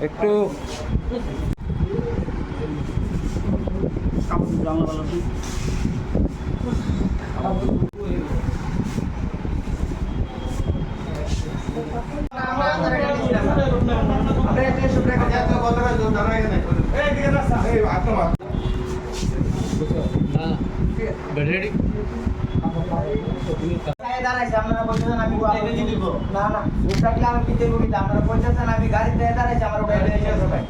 একটু আমি গাড়িতে দাঁড়াইছি আমার সবাই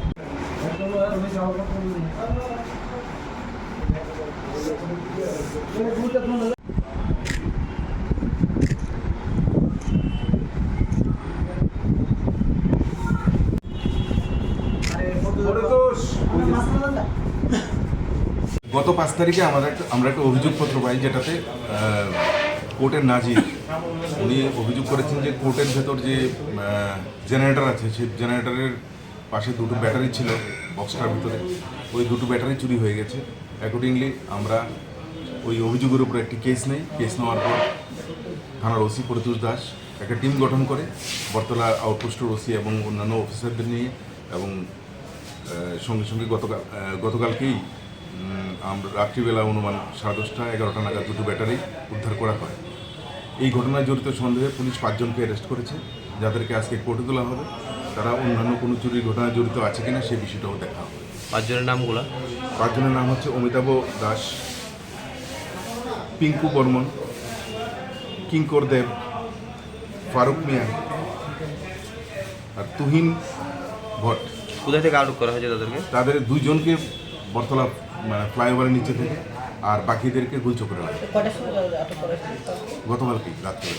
গত 5 তারিখে আমরা একটা অভিযোগপত্র পাই, যেটাতে কোর্টের নাজির উনি অভিযোগ করেছেন যে কোর্টের ভেতর যে জেনারেটর আছে, সেই জেনারেটরের পাশে দুটো ব্যাটারি ছিল বক্সটার ভিতরে, ওই দুটো ব্যাটারি চুরি হয়ে গেছে। অ্যাকর্ডিংলি আমরা ওই অভিযোগের উপরে একটি কেস নেই। কেস নেওয়ার পর থানার ওসি প্রত্যুষ দাস একটা টিম গঠন করে বটতলা আউটপোস্টের ওসি এবং অন্যান্য অফিসারদের নিয়ে, এবং সঙ্গে সঙ্গে গতকালকেই আমরা রাত্রিবেলা অনুমান 10:30-11টা নাগাদ দুটো ব্যাটারি উদ্ধার করা হয়। এই ঘটনায় জড়িত সন্দেহে পুলিশ 5 জনকে অ্যারেস্ট করেছে, যাদেরকে আজকে কোর্টে তোলা হবে। তারা অন্যান্য কোনো চুরির ঘটনায় জড়িত আছে কিনা সেই বিষয়টাও দেখা হবে। 5 জনের নামগুলো? 5 জনের নাম হচ্ছে অমিতাভ দাস, পিঙ্কু বর্মন, কিঙ্কর দেব, ফারুক মিয়া আর তুহিন ভট্ট। কোথায় থেকে আটক করা হয়েছে তাদেরকে? তাদের 2 জনকে বটতলা ফ্লাইওভারের নিচে থেকে, আর বাকিদেরকে গুলচক্রে রাখে গতকালকে রাত্রে।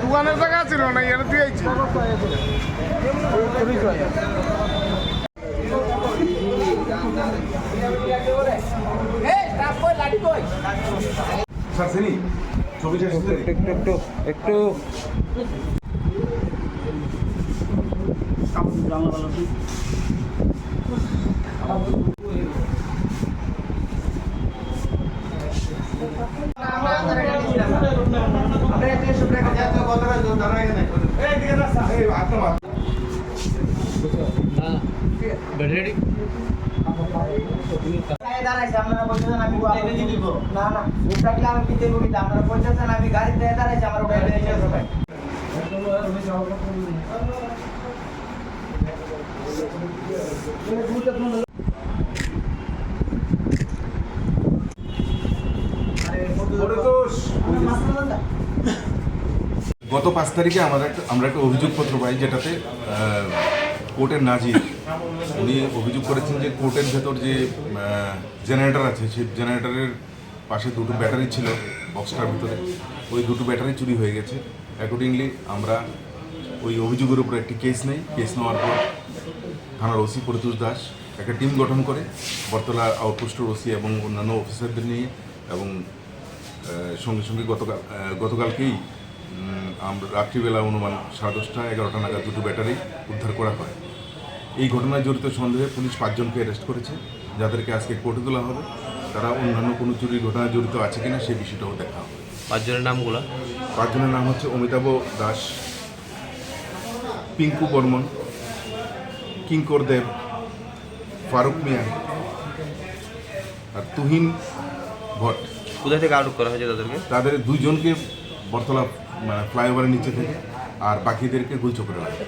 দোকানের জায়গা ছিল না, এখানে তুই আইছি একটু আমি গাড়িতে দাঁড়াইছি আমার সবাই গত 5 তারিখে আমরা একটা অভিযোগপত্র পাই, যেটাতে কোর্টের নাজির উনি অভিযোগ করেছেন যে কোর্টের ভেতর যে জেনারেটর আছে, সেই জেনারেটরের পাশে দুটো ব্যাটারি ছিল বক্সটার ভিতরে, ওই দুটো ব্যাটারি চুরি হয়ে গেছে। অ্যাকর্ডিংলি আমরা ওই অভিযোগের উপরে একটি কেস নেই। কেস নেওয়ার পর থানার ওসি প্রত্যুষ দাস একটা টিম গঠন করে বটতলা আউটপোস্টের ওসি এবং অন্যান্য অফিসারদের নিয়ে, এবং সঙ্গে সঙ্গে গতকালকেই আমরা রাত্রিবেলা অনুমান 10:30-11টা নাগাদ দুটো ব্যাটারি উদ্ধার করা হয়। এই ঘটনায় জড়িত সন্দেহে পুলিশ 5 জনকে অ্যারেস্ট করেছে, যাদেরকে আজকে কোর্টে তোলা হবে। তারা অন্যান্য কোনো চুরির ঘটনায় জড়িত আছে কিনা সেই বিষয়টাও দেখা হবে। 5 জনের নামগুলো? 5 জনের নাম হচ্ছে অমিতাভ দাস, পিঙ্কু বর্মন, কিঙ্কর দেব, ফারুক মিয়া আর তুহিন ভট্ট। কোথায় থেকে আটক করা হয়েছে তাদেরকে? তাদের 2 জনকে বটতলা ফ্লাইওভারের নিচে থেকে, আর বাকিদেরকে গুলচক্রে রাখে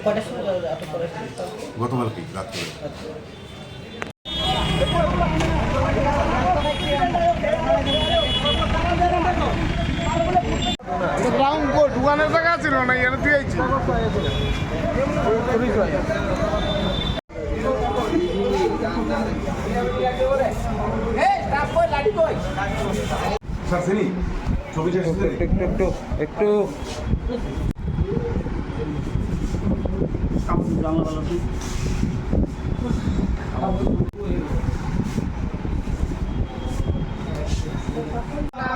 গতকালকে রাত্রে। দোকানের জায়গা ছিল না, এখানে তুই আইছি একটু